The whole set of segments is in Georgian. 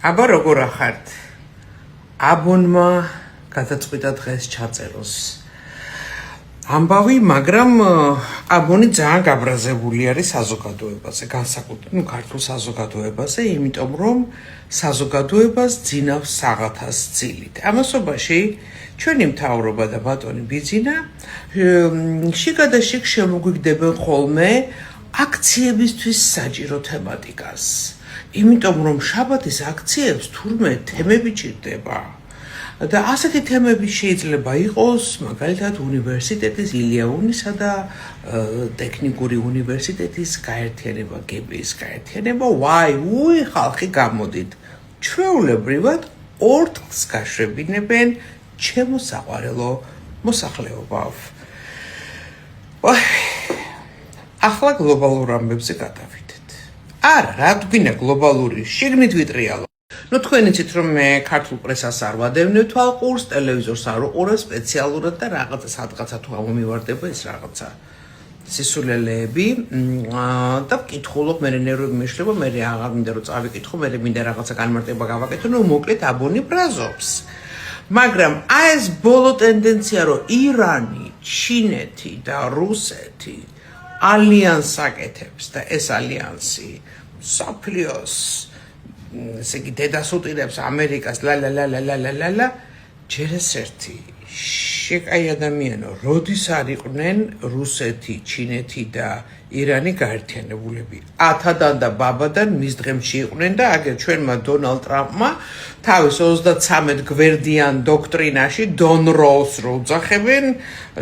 აბა როგორ ახართ? აბონმა გადაწყვიტა დღეს ჩაწეროს ამბავი, მაგრამ აბონი ძალიან გაბრაზებული არის საზოგადოებაზე, განსაკუთრებით ქართულ საზოგადოებაზე, იმიტომ რომ საზოგადოებას ძინავს საღათას ძილით. ამასობაში ჩვენი მთავრობა და ბატონი ბიძინა შიგადაშიგ შემოგვიგდებენ ხოლმე აქციებისთვის საჭირო თემატიკას. იმიტომ რომ შაბათის აქციებს თურმე თემები ჭირდება. და ასეთი თემები შეიძლება იყოს, მაგალითად, უნივერსიტეტის ილიაუნისა და ტექნიკური უნივერსიტეტის გაერთიანება, გებიის გაერთიანება, უი, ხალხი გამოდით. ჩვეულებრივად ორთქლს გაშვებინებენ ჩემო საყვარელო მოსახლეობავ. ახლა გლობალურ ამბებზე გადავიდეთ. არა, რა გვინდა გლობალური, შიგნით ვიტრიალო. თქვენ იცით რომ მე ქართულ პრესას არ ვადევნებ თვალყურს, ტელევიზორს არ უყურებ სპეციალურად და რაღაცა სადღაცა თუ ამომივარდება ეს რაღაცა სისულელეები და ვკითხულობ, მე ნერვები მეშლება, მე აღარ მინდა რომ წავიკითხო, მე მინდა რაღაცა განმარტება გავაკეთო, მოკლედ აბონი ბრაზობს. მაგრამ ეს ბოლო ტენდენცია რომ ირანი, ჩინეთი და რუსეთი ალიანსს აკეთებს და ეს ალიანსი მსოფლიოს ესე იგი დედას უტირებს ამერიკას ლა ჯერ ეს ერთი შეკაი ადამიანო როდის არ იყვნენ რუსეთი, ჩინეთი და ირანი გაერთიანებულები 10-დან და ბაბადან მის დღემში იყვნენ და აგერ ჩვენმა დონალდ ტრამპმა თავის 33 გვერდიან დოქტრინაში დონ როუს რო უძახებენ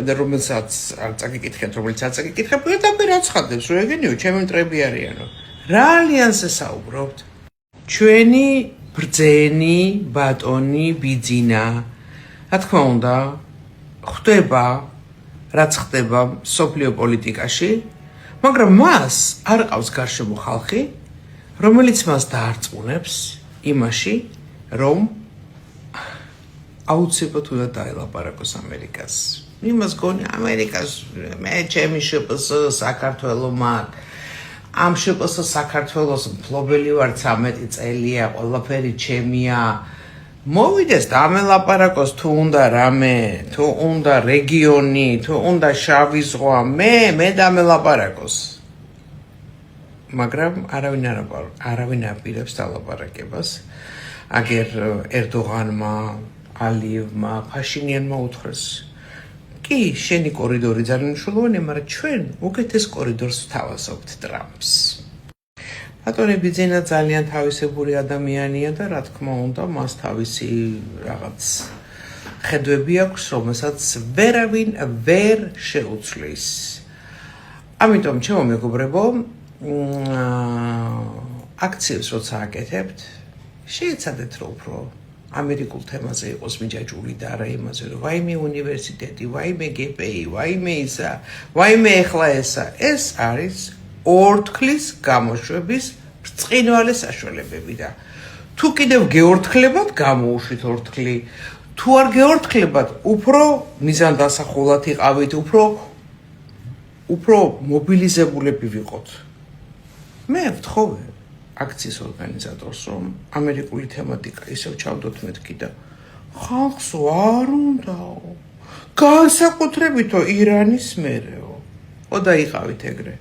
და რომელსაც არ წაგიკითხეთ რომელიც არ წაგიკითხებ და პირაცხადებს რომ ეგენიო ჩემი მტრები არიანო რა ალიანსზე საუბრობთ ჩვენი ბრძენი ბატონი ბიძინა რა თქმა უნდა ხდება რაც ხდება სოფლიო პოლიტიკაში მაგრამ მას არ ყავს გარშემო ხალხი რომელიც მას დაარწმუნებს იმაში რომ აუცილებლად უნდა დაელაპარაკოს ამერიკას იმას გონი ამერიკას მე ჩემი შპს საქართველო მაგ ამ შპს საქართველოს მფლობელი ვარ 13 წელია ყველაფერი ჩემია მოვიდეს და ამელაპარაკოს თუ უნდა რამე თუ უნდა რეგიონი თუ უნდა შავი ზღვა მე დამელაპარაკოს მაგრამ არავინ აპირებს დალაპარაკებას აგერ ერდოღანმა ალიევმა ფაშინიანმა უთხრეს კი შენი კორიდორი ძალიან მნიშვნელოვანია მაგრამ ჩვენ უკეთეს კორიდორს ვთავაზობთ ტრამპს ბატონი ბიძინა ძალიან თავისებური ადამიანია და რა თქმა უნდა მას თავისი რაღაც ხედვები აქვს რომელსაც ვერავინ ვერ შეუცვლის ამიტომ ჩემო მეგობრებო აქციებს როცა აკეთებთ შეეცადეთ რომ უფრო ამერიკულ თემაზე იყოს მიჯაჭვული და არა იმაზე რომ ვაიმე უნივერსიტეტი, ვაიმე გპი, ვაიმე ისა, ვაიმე ეხლა ესა ეს არის ორთქლის გამოშვების ბრწყინვალე საშუალებები და თუ კიდევ გეორთქლებათ გამოუშვით ორთქლი თუ არ გეორთქლებათ უფრო მიზანდასახულად იყავით უფრო მობილიზებულები ვიყოთ მე ვთხოვე აქციის ორგანიზატორს რომ ამერიკული თემატიკა ისევ ჩავდოთ მეთქი და ხალხს არ უნდაო განსაკუთრებით ირანის მერეო ხო დაიყავით ეგრე